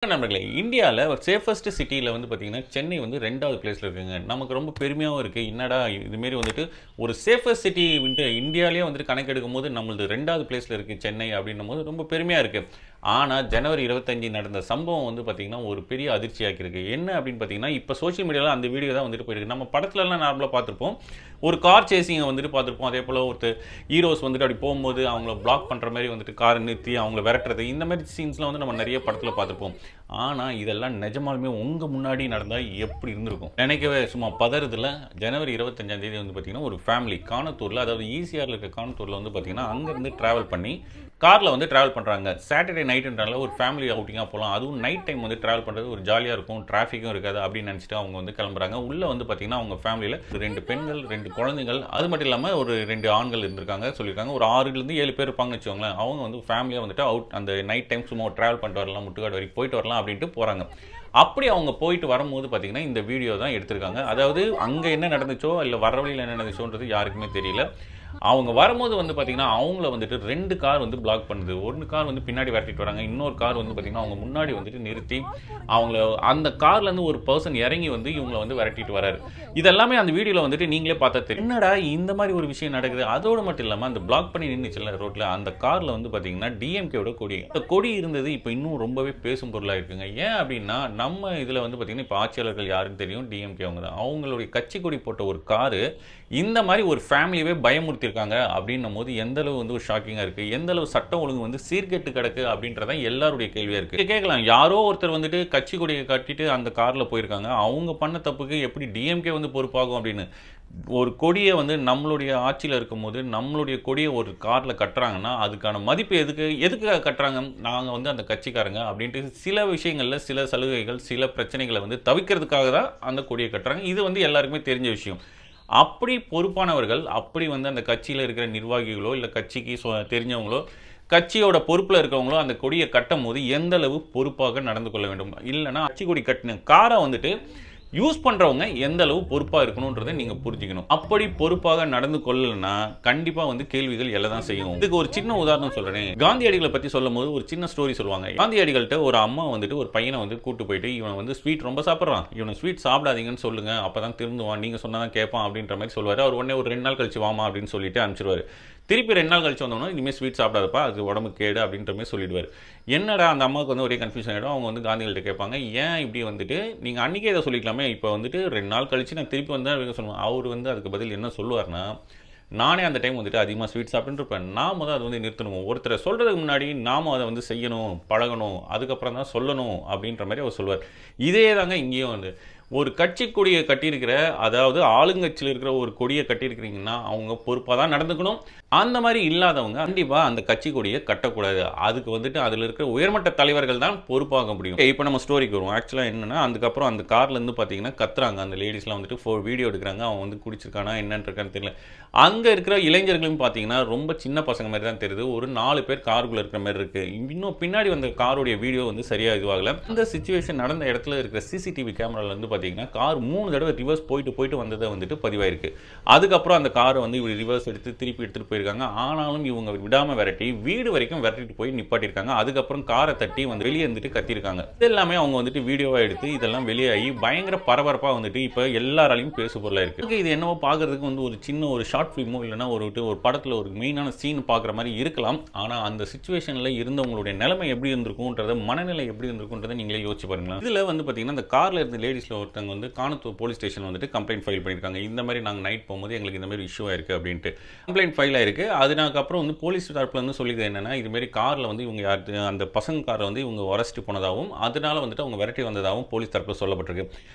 நண்பர்களே இந்தியால ஒரு சேஃபஸ்ட் சிட்டில வந்து பாத்தீங்கன்னா சென்னை வந்து 2வது பிளேஸ்ல இருக்குங்க. நமக்கு ரொம்ப பெருமையாவும் இருக்கு. என்னடா இது மாரி வந்துட்டு ஒரு சேஃபஸ்ட் சிட்டி வந்து இந்தியாலயே வந்துட்டு கணக்கெடுக்கும்போது நம்மளது 2வது பிளேஸ்ல இருக்கு சென்னை அப்படின்னும்போது ரொம்ப பெருமையா இருக்கு. ஆனா ஜனவரி 25 நடந்த சம்பவம் வந்து பாத்தீங்கன்னா ஒரு பெரிய அதிர்ச்சியாக்கி இருக்கு. என்ன அப்படின்னு பாத்தீங்கன்னா இப்ப சோஷியல் மீடியால அந்த வீடியோ தான் வந்துட்டு போயிருக்கு. நம்ம படத்துல எல்லாம் நார்மலா பார்த்திருப்போம். ஒரு கார் சேசிங் வந்துட்டு பார்த்திருப்போம். அதே போல ஒரு ஹீரோஸ் வந்துட்டு அப்படி போகும்போது அவங்கள பிளாக் பண்ற மாதிரி வந்துட்டு காரை நிறுத்தி அவங்கள விரட்டுறது இந்த மாதிரி சீன்ஸ்லாம் வந்து நம்ம நிறைய படத்துல பார்த்திருப்போம். ஆனா இதெல்லாம் நிஜமாலுமே உங்க முன்னாடி நடந்தா எப்படி இருந்திருக்கும் நினைக்கவே சும்மா பதறதுல. ஜனவரி 25ஆம் தேதி வந்து பாத்தீங்கன்னா ஒரு ஃபேமிலி கானத்தூர்ல, அதாவது ஈசிஆர்ல இருக்க கானத்தூர்ல வந்து பாத்தீங்கன்னா அங்க இருந்து டிராவல் பண்ணி கார்ல வந்து டிராவல் பண்றாங்க. சாட்டர்டே நைட்ன்றனால ஒரு ஃபேமிலி அவுட்டிங்கா போகலாம், அதுவும் நைட் டைம் வந்து டிராவல் பண்றது ஒரு ஜாலியா இருக்கும், டிராஃபிக்கும் இருக்காது அப்படின்னு நினைச்சிட்டு அவங்க வந்து கிளம்புறாங்க. உள்ள வந்து பாத்தீங்கன்னா அவங்க ஃபேமிலியில 2 பெண்கள் 2 குழந்தைகள் அது மட்டும் இல்லாம ஒரு 2 ஆண்கள் இருந்திருக்காங்க சொல்லியிருக்காங்க. ஒரு 6 இருந்து 7 பேர் இருப்பாங்கன்னு வச்சுக்கோங்களேன். அவங்க வந்து ஃபேமிலியா வந்துட்டு அவுட் அந்த நைட் டைம் சும்மா டிராவல் பண்ணிட்டு வரலாம், முட்டுக்காடு வரைக்கும் போயிட்டு வரலாம் அப்படின்ட்டு போறாங்க. அப்படி அவங்க போயிட்டு வரும்போது பாத்தீங்கன்னா இந்த வீடியோ தான் எடுத்திருக்காங்க. அதாவது அங்க என்ன நடந்துச்சோ இல்ல வர வழியில் என்ன நடந்துச்சோன்றது யாருக்குமே தெரியல. அவங்க வரும்போது வந்து பாத்தீங்கன்னா அவங்கள வந்துட்டு 2 கார் வந்து பிளாக் பண்ணுது. ஒரு கார் வந்து பின்னாடி விரட்டிட்டு வராங்க, இன்னொரு கார் வந்து பாத்தீங்கன்னா அவங்க முன்னாடி வந்துட்டு நிறுத்தி அவங்கள அந்த கார்ல இருந்து ஒரு பர்சன் இறங்கி வந்து இவங்கள வந்து விரட்டிட்டு வராரு. இதெல்லாமே அந்த வீடியோல வந்துட்டு நீங்களே பார்த்தா தெரியும். என்னடா இந்த மாதிரி ஒரு விஷயம் நடக்குது. அதோடு மட்டும் இல்லாம அந்த பிளாக் பண்ணி நின்னுச்சுல ரோட்ல, அந்த கார்ல வந்து பாத்தீங்கன்னா டிஎம்கேவோட கொடி. அந்த கொடி இருந்தது இப்ப இன்னும் ரொம்பவே பேசும் பொருளா இருக்குங்க. ஏன் அப்படின்னா நம்ம இதுல வந்து பாத்தீங்கன்னா இப்ப ஆட்சியாளர்கள் யாருன்னு தெரியும், டிஎம்கே அவங்க தான். அவங்களுடைய கட்சி கொடி போட்ட ஒரு காரு இந்த மாதிரி ஒரு ஃபேமிலியவே பயமுறுத்திருக்காங்க அப்படின்னும் போது எந்த அளவு வந்து ஒரு ஷாக்கிங்கா இருக்கு, எந்த அளவு சட்டம் ஒழுங்கு வந்து சீர்கெட்டு கிடக்கு அப்படின்றதான் எல்லாருடைய கேள்வியா இருக்கு. கேட்கலாம், யாரோ ஒருத்தர் வந்துட்டு கட்சி கொடியை கட்டிட்டு அந்த கார்ல போயிருக்காங்க, அவங்க பண்ண தப்புக்கு எப்படி டிஎம்கே வந்து பொறுப்பாகும் அப்படின்னு. ஒரு கொடியை வந்து நம்மளுடைய ஆட்சியில் இருக்கும்போது நம்மளுடைய கொடியை ஒரு கார்ல கட்டுறாங்கன்னா அதுக்கான மதிப்பு எதுக்காக கட்டுறாங்க, நாங்கள் வந்து அந்த கட்சிக்காரங்க அப்படின்ட்டு சில விஷயங்கள்ல சில சலுகைகள் சில பிரச்சனைகளை வந்து தவிர்க்கிறதுக்காக தான் அந்த கொடியை கட்டுறாங்க. இது வந்து எல்லாருக்குமே தெரிஞ்ச விஷயம். அப்படி பொறுப்பானவர்கள், அப்படி வந்து அந்த கட்சியில் இருக்கிற நிர்வாகிகளோ இல்லை கட்சிக்கு தெரிஞ்சவங்களோ கட்சியோட பொறுப்பில் இருக்கவங்களோ அந்த கொடியை கட்டும் போது எந்த அளவு பொறுப்பாக நடந்து கொள்ள வேண்டும். இல்லைன்னா கட்சி கொடி கட்டின காரை வந்துட்டு யூஸ் பண்றவங்க எந்த அளவு பொறுப்பா இருக்கணும்ன்றதை நீங்க புரிஞ்சுக்கணும். அப்படி பொறுப்பாக நடந்து கொள்ளலன்னா கண்டிப்பா வந்து கேள்விகள் எழதான் செய்யும். இதுக்கு ஒரு சின்ன உதாரணம் சொல்றேன். காந்தியடிகளை பத்தி சொல்லும்போது ஒரு சின்ன ஸ்டோரி சொல்லுவாங்க. காந்தியடிகள்கிட்ட ஒரு அம்மா வந்துட்டு ஒரு பையனை வந்து கூட்டு போயிட்டு இவன் வந்து ஸ்வீட் ரொம்ப சாப்பிட்றான், இவனை ஸ்வீட் சாப்பிடாதீங்கன்னு சொல்லுங்க, அப்பதான் திருந்துவான், நீங்க சொன்னாதான் கேட்பான் அப்படின்ற மாதிரி சொல்லுவாரு. அவர் உடனே ஒரு 2 நாள் கழிச்சு வாமா அப்படின்னு சொல்லிட்டு அனுப்பிச்சிருவாரு. திருப்பி 2 நாள் கழிச்சு வந்தோம்னா இனிமேல் ஸ்வீட் சாப்பிடாதப்பா, அது உடம்பு கேடு அப்படின்ற மாதிரி சொல்லிடுவார். என்னடா அந்த அம்மாவுக்கு வந்து ஒரே கன்ஃபியூஷன் ஆகிடும். அவங்க வந்து காந்திகள்கிட்ட கேட்பாங்க, ஏன் இப்படி வந்துட்டு நீங்கள் அன்றைக்கே இதை சொல்லிக்கலாமே, இப்போ வந்துட்டு 2 நாள் கழிச்சு நான் திருப்பி வந்தால் சொல்லுவேன். அவர் வந்து அதுக்கு பதில் என்ன சொல்லுவார்னா, நானே அந்த டைம் வந்துட்டு அதிகமாக ஸ்வீட் சாப்பிட்டுட்டு இருப்பேன், நாம தான் அதை வந்து நிறுத்தணும், ஒருத்தரை சொல்கிறதுக்கு முன்னாடி நாம அதை வந்து செய்யணும் பழகணும் அதுக்கப்புறம் தான் சொல்லணும் அப்படின்ற மாதிரி அவர் சொல்லுவார். இதே தாங்க இங்கேயும் வந்து ஒரு கட்சி கொடியை கட்டியிருக்கிற, அதாவது ஆளுங்கட்சியில் இருக்கிற ஒரு கொடியை கட்டியிருக்கிறீங்கன்னா அவங்க பொறுப்பாக தான் நடந்துக்கணும். அந்த மாதிரி இல்லாதவங்க கண்டிப்பாக அந்த கட்சி கொடியை கட்டக்கூடாது. அதுக்கு வந்துட்டு அதில் இருக்கிற உயர்மட்ட தலைவர்கள் தான் பொறுப்பாக முடியும். இப்போ நம்ம ஸ்டோரிக்கு வருவோம். ஆக்சுவலாக என்னன்னா அதுக்கப்புறம் அந்த கார்லேருந்து பார்த்தீங்கன்னா கத்துறாங்க அந்த லேடிஸ்லாம் வந்துட்டு வீடியோ எடுக்கிறாங்க. அவன் வந்து குடிச்சிருக்கானா என்னன்னு இருக்கான்னு தெரியல. அங்கே இருக்கிற இளைஞர்களும் பார்த்தீங்கன்னா ரொம்ப சின்ன பசங்க மாதிரி தான் தெரியுது. ஒரு 4 பேர் காருக்குள்ளே இருக்கிற மாதிரி இருக்கு. இன்னும் பின்னாடி வந்த காருடைய வீடியோ வந்து சரியாக இதுவாகல. இந்த சிச்சுவேஷன் நடந்த இடத்துல இருக்கிற சிசிடிவி கேமராவில் வந்து பார்த்தீங்கன்னா கார் 3 தடவை ரிவர்ஸ் போயிட்டு வந்ததை வந்துட்டு பதிவாயிருக்கு. அதுக்கப்புறம் அந்த காரை வந்து இவங்க ரிவர்ஸ் எடுத்து திருப்பி எடுத்துட்டு போயிருக்காங்க. ஆனாலும் இவங்க விடாம விரட்டி வீடு வரைக்கும் விரட்டிட்டு போய் நிப்பாட்டிருக்காங்க. அதுக்கப்புறம் காரை தட்டி வந்து வெளியே இருந்துட்டு கத்திருக்காங்க. இது எல்லாமே அவங்க வந்துட்டு வீடியோவா எடுத்து இதெல்லாம் வெளியாகி பயங்கர பரபரப்பா வந்துட்டு இப்ப எல்லாராலையும் பேசு பொருளா இருக்கு. இது என்னவோ பார்க்கறதுக்கு வந்து ஒரு சின்ன ஒரு ஷார்ட் ஃபிலிமோ இல்லைன்னா ஒரு படத்துல ஒரு மெயினான சீன் பார்க்குற மாதிரி இருக்கலாம். ஆனா அந்த சிச்சுவேஷன்ல இருந்தவங்களுடைய நிலைமை எப்படி இருந்திருக்கும்ன்றத, மனநிலை எப்படி இருந்திருக்கும்ன்றதை நீங்களே யோசிச்சு பாருங்களேன். இதுல வந்து பாத்தீங்கன்னா இந்த கார்ல இருந்த லேடிஸ்ல ஒருத்தவங்க வந்து கானத்தூர் போலீஸ் ஸ்டேஷன் வந்துட்டு கம்ப்ளைண்ட் ஃபைல் பண்ணியிருக்காங்க. இந்த மாதிரி நாங்கள் நைட் போகும்போது எங்களுக்கு இந்த மாதிரி இஷ்யூ ஆயிருக்கு அப்படின்ட்டு கம்ப்ளைண்ட் ஃபைல் ஆயிருக்கு. அதுக்கப்புறம் வந்து போலீஸ் தரப்புல இருந்து சொல்லிக்கிறது என்னன்னா, இது மாதிரி கார்ல வந்து இவங்க அந்த பசங்க காரை வந்து இவங்க உரசிட்டு போனதாகவும் அதனால வந்துட்டு அவங்க விரட்டி வந்ததாகவும் போலீஸ் தரப்புல சொல்லப்பட்டிருக்கு.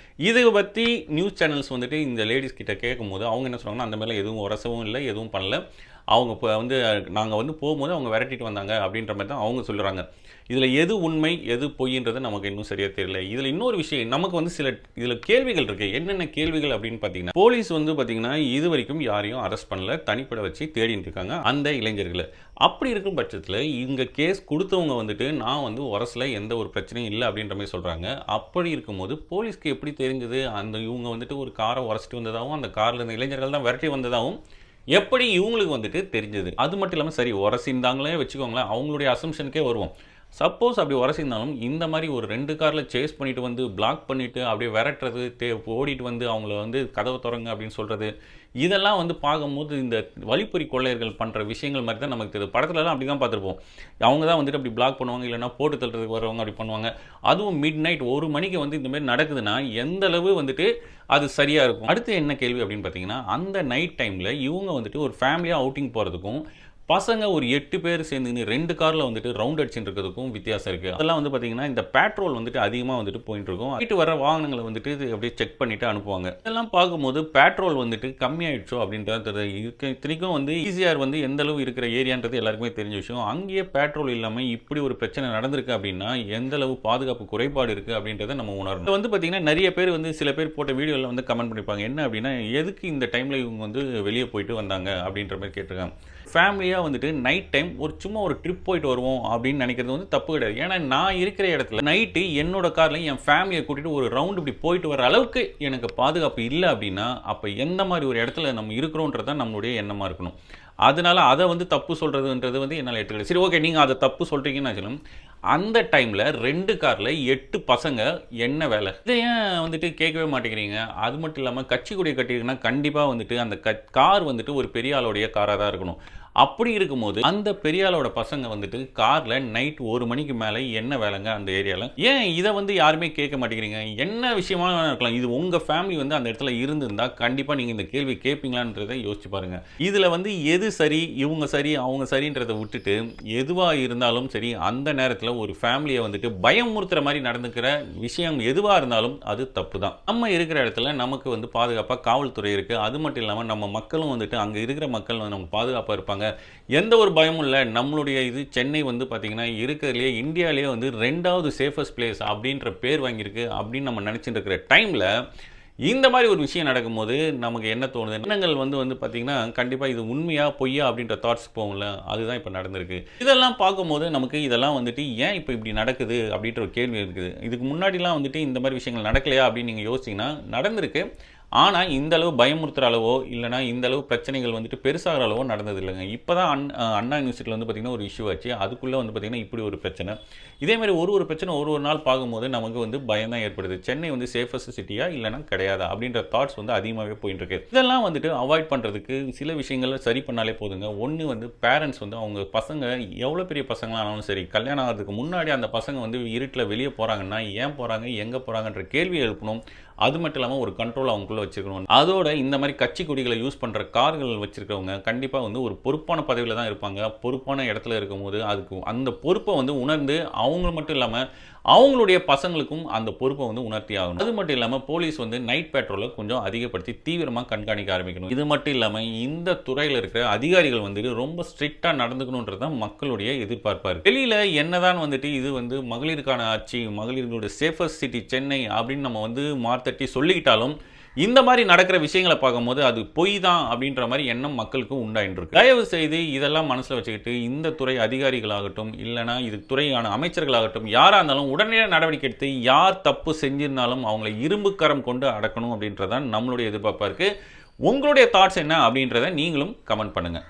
இதை பற்றி நியூஸ் சேனல்ஸ் வந்துட்டு இந்த லேடிஸ் கிட்ட கேட்கும்போது அவங்க என்ன சொல்றாங்கன்னா, அந்த மாதிரி எதுவும் உரசவும் இல்லை, எதுவும் பண்ணல, அவங்க இப்போ வந்து நாங்கள் வந்து போகும்போது அவங்க விரட்டிட்டு வந்தாங்க அப்படின்ற மாதிரி தான் அவங்க சொல்கிறாங்க. இதில் எது உண்மை எது பொய்ன்றது நமக்கு இன்னும் சரியாக தெரியல. இதில் இன்னொரு விஷயம் நமக்கு வந்து இதில் கேள்விகள் இருக்குது. என்னென்ன கேள்விகள் அப்படின்னு பார்த்தீங்கன்னா, போலீஸ் வந்து பார்த்தீங்கன்னா இது வரைக்கும் யாரையும் அரெஸ்ட் பண்ணல, தனிப்பட வச்சு தேடிட்டு இருக்காங்க அந்த இளைஞர்களை. அப்படி இருக்கும் பட்சத்தில் இங்கே கேஸ் கொடுத்தவங்க வந்துட்டு நான் வந்து உரசில் எந்த ஒரு பிரச்சனையும் இல்லை அப்படின்ற மாதிரி சொல்கிறாங்க. அப்படி இருக்கும்போது போலீஸ்க்கு எப்படி தெரிஞ்சது அந்த இவங்க வந்துட்டு ஒரு காரை உரசிட்டு வந்ததாகவும் அந்த காரில் இருந்த இளைஞர்கள் தான் விரட்டி வந்ததாகவும் எப்படி இவங்களுக்கு வந்துட்டு தெரிஞ்சது? அது மட்டும் இல்லாமல் சரி உரசிந்தாங்களே வச்சுக்கோங்களேன், அவங்களுடைய அசம்ஷனுக்கே வருவோம். சப்போஸ் அப்படி உரசிருந்தாலும் இந்த மாதிரி ஒரு 2 கார்ல சேஸ் பண்ணிட்டு வந்து பிளாக் பண்ணிட்டு அப்படியே விரட்டுறது, ஓடிட்டு வந்து அவங்கள வந்து கதவை தொறங்க அப்படின்னு சொல்றது, இதெல்லாம் வந்து பார்க்கும்போது இந்த வழிப்பறி கொள்ளையர்கள் பண்ற விஷயங்கள் மாதிரி தான் நமக்கு தெரியுது. படத்துலலாம் அப்படி தான் பார்த்துருப்போம். அவங்க தான் வந்துட்டு அப்படி பிளாக் பண்ணுவாங்க, இல்லைன்னா போட்டு தள்ளுறதுக்கு வரவங்க அப்படி பண்ணுவாங்க. அதுவும் மிட் நைட் 1 மணிக்கு வந்து இந்த மாதிரி நடக்குதுன்னா எந்த அளவு வந்துட்டு அது சரியா இருக்கும். அடுத்து என்ன கேள்வி அப்படின்னு பார்த்தீங்கன்னா, அந்த நைட் டைம்ல இவங்க வந்துட்டு ஒரு ஃபேமிலியா அவுட்டிங் போறதுக்கும் பசங்க ஒரு 8 பேர் சேர்ந்துன்னு 2 கார்ல வந்துட்டு ரவுண்ட் அடிச்சுட்டு இருக்கிறதுக்கும் வித்தியாசம் இருக்கு. அதெல்லாம் வந்து பார்த்தீங்கன்னா இந்த பெட்ரோல் வந்துட்டு அதிகமாக வந்துட்டு போயிட்டு இருக்கும். போயிட்டு வர வாகனங்களை வந்துட்டு அப்படியே செக் பண்ணிட்டு அனுப்புவாங்க. இதெல்லாம் பார்க்கும்போது பெட்ரோல் வந்துட்டு கம்மியாயிடுச்சோ அப்படின்றது தெரியுது. இத்தனைக்கும் வந்து ஈசிஆர் வந்து எந்த அளவு இருக்கிற ஏரியான்றது எல்லாருக்குமே தெரிஞ்ச விஷயம். அங்கேயே பெட்ரோல் இல்லாமல் இப்படி ஒரு பிரச்சனை நடந்திருக்கு அப்படின்னா எந்த அளவு பாதுகாப்பு குறைபாடு இருக்கு அப்படின்றத நம்ம உணரணும். வந்து பார்த்தீங்கன்னா நிறைய பேர் வந்து சில பேர் போட்ட வீடியோவில் வந்து கமெண்ட் பண்ணிப்பாங்க. என்ன அப்படின்னா, எதுக்கு இந்த டைம்ல இவங்க வந்து வெளியே போயிட்டு வந்தாங்க அப்படின்ற மாதிரி கேட்டிருக்காங்க. ஃபேமிலியாக வந்துட்டு நைட் டைம் சும்மா ஒரு ட்ரிப் போயிட்டு வருவோம் அப்படின்னு நினைக்கிறது வந்து தப்பு கிடையாது. ஏன்னா நான் இருக்கிற இடத்துல நைட்டு என்னோட கார்ல என் ஃபேமிலியை கூட்டிட்டு ஒரு ரவுண்ட் இப்படி போயிட்டு வர அளவுக்கு எனக்கு பாதுகாப்பு இல்லை அப்படின்னா, அப்போ எந்த மாதிரி ஒரு இடத்துல நம்ம இருக்கிறோன்றது தான் நம்மளுடைய எண்ணமாக இருக்கணும். அதனால அதை வந்து தப்பு சொல்றதுன்றது வந்து என்னால் ஏற்றுக்கல. சரி, ஓகே, நீங்கள் அதை தப்பு சொல்றீங்கன்னு வச்சுக்கணும். அந்த டைம்ல 2 கார்ல 8 பசங்க என்ன வேலை? இதை ஏன் வந்துட்டு கேட்கவே மாட்டேங்கிறீங்க? அது மட்டும் இல்லாமல் கட்சி கொடி கட்டியிருக்குன்னா கண்டிப்பாக வந்துட்டு அந்த கார் வந்துட்டு ஒரு பெரிய ஆளுடைய காராக தான் இருக்கணும். அப்படி இருக்கும்போது அந்த பெரிய ஆளோட பசங்க வந்துட்டு கார்ல நைட் 1 மணிக்கு மேலே என்ன வேலைங்க அந்த ஏரியாவில்? ஏன் இதை வந்து யாருமே கேட்க மாட்டேங்கிறீங்க? என்ன விஷயமா இருக்கலாம், இது உங்க ஃபேமிலி வந்து அந்த இடத்துல இருந்திருந்தா கண்டிப்பாக நீங்கள் இந்த கேள்வி கேட்பீங்களான்றதை யோசிச்சு பாருங்க. இதில் வந்து எது சரி, இவங்க சரி, அவங்க சரின்றதை விட்டுட்டு எதுவாக இருந்தாலும் சரி, அந்த நேரத்தில் ஒரு ஃபேமிலியை வந்துட்டு பயமுறுத்துற மாதிரி நடந்துக்கிற விஷயம் எதுவாக இருந்தாலும் அது தப்பு தான். நம்ம இருக்கிற இடத்துல நமக்கு வந்து பாதுகாப்பாக காவல்துறை இருக்குது. அது மட்டும் இல்லாமல் நம்ம மக்களும் வந்துட்டு அங்கே இருக்கிற மக்கள் வந்து நம்ம பாதுகாப்பாக இருப்பாங்க. எந்த ஒரு பயமும் இல்லை. நம்மளுடைய இது சென்னை வந்து பார்த்தீங்கன்னா இருக்கிறதுலேயே இந்தியாவிலேயே வந்து 2வது சேஃபஸ்ட் பிளேஸ் அப்படின்ற பேர் வாங்கியிருக்கு அப்படின்னு நம்ம நினச்சிட்டு இருக்கிற டைமில் இந்த மாதிரி ஒரு விஷயம் நடக்கும்போது நமக்கு என்ன தோணுது? எண்ணங்கள் வந்து பார்த்தீங்கன்னா கண்டிப்பாக இது உண்மையா பொய்யா அப்படின்ற தாட்ஸ் போகும்ல, அதுதான் இப்போ நடந்திருக்கு. இதெல்லாம் பார்க்கும்போது நமக்கு இதெல்லாம் வந்துட்டு ஏன் இப்போ இப்படி நடக்குது அப்படின்ற ஒரு கேள்வி இருக்குது. இதுக்கு முன்னாடிலாம் வந்துட்டு இந்த மாதிரி விஷயங்கள் நடக்கலையா அப்படின்னு நீங்கள் யோசிச்சிங்கன்னா நடந்திருக்கு. ஆனால் இந்த அளவு பயமுறுத்துற அளவோ இல்லைனா இந்த அளவு பிரச்சனைகள் வந்துட்டு பெருசாகிற அளவோ நடந்தது இல்லைங்க. இப்போ தான் அண்ணா யூனிவர்சிட்டியில் வந்து பார்த்திங்கன்னா ஒரு இஷ்யூ ஆச்சு. அதுக்குள்ளே வந்து பார்த்திங்கன்னா இப்படி ஒரு பிரச்சனை. இதேமாதிரி ஒரு பிரச்சனை ஒரு நாள் பார்க்கும்போது நமக்கு வந்து பயம் தான் ஏற்படுது. சென்னை வந்து சேஃபஸ்ட் சிட்டியா இல்லைனா கிடையாதா அப்படின்ற தாட்ஸ் வந்து அதிகமாகவே போயிட்டு இருக்கு. இதெல்லாம் வந்துட்டு அவாய்ட் பண்ணுறதுக்கு சில விஷயங்களை சரி பண்ணாலே போதுங்க. ஒன்று வந்து பேரண்ட்ஸ் வந்து அவங்க பசங்க எவ்வளோ பெரிய பசங்களானாலும் சரி, கல்யாணம் ஆகிறதுக்கு முன்னாடி அந்த பசங்க வந்து இருட்டில் வெளியே போகிறாங்கன்னா ஏன் போகிறாங்க, எங்கே போகிறாங்கன்ற கேள்வி எழுப்பணும். அது மட்டும் இல்லாமல் ஒரு கண்ட்ரோல் அவங்களுக்குள்ள வச்சுக்கணும். அதோட இந்த மாதிரி கட்சி கொடிகளை யூஸ் பண்ணுற கார்கள் வச்சிருக்கவங்க கண்டிப்பாக வந்து ஒரு பொறுப்பான பதவியில் தான் இருப்பாங்க. பொறுப்பான இடத்துல இருக்கும்போது அதுக்கு அந்த பொறுப்பை வந்து உணர்ந்து அவங்க மட்டும் இல்லாமல் அவங்களுடைய பசங்களுக்கும் அந்த பொறுப்பை வந்து உணர்த்தி ஆகணும். அது மட்டும் இல்லாமல் போலீஸ் வந்து நைட் பெட்ரோலை கொஞ்சம் அதிகப்படுத்தி தீவிரமாக கண்காணிக்க ஆரம்பிக்கணும். இது மட்டும் இல்லாமல் இந்த துறையில் இருக்கிற அதிகாரிகள் வந்துட்டு ரொம்ப ஸ்ட்ரிக்டாக நடந்துக்கணுன்றது தான் மக்களுடைய எதிர்பார்ப்பாக இருக்குது. வெளியில் என்னதான் வந்துட்டு இது வந்து மகளிருக்கான ஆட்சி, மகளிர்களுடைய சேஃபஸ்ட் சிட்டி சென்னை அப்படின்னு நம்ம வந்து மார்த்தட்டி சொல்லிக்கிட்டாலும் இந்த மாதிரி நடக்கிற விஷயங்களை பார்க்கும்போது அது பொய் தான் அப்படின்ற மாதிரி எண்ணம் மக்களுக்கு உண்டாயிருக்கு. தயவு செய்து இதெல்லாம் மனசில் வச்சுக்கிட்டு இந்த துறை அதிகாரிகளாகட்டும் இல்லைனா இது துறையான அமைச்சர்களாகட்டும் யாராக இருந்தாலும் உடனடியாக நடவடிக்கை எடுத்து யார் தப்பு செஞ்சிருந்தாலும் அவங்களை இரும்பு கரம் கொண்டு அடக்கணும் அப்படின்றதான் நம்மளுடைய எதிர்பார்ப்பாக இருக்குது. உங்களுடைய தாட்ஸ் என்ன அப்படின்றத நீங்களும் கமெண்ட் பண்ணுங்கள்.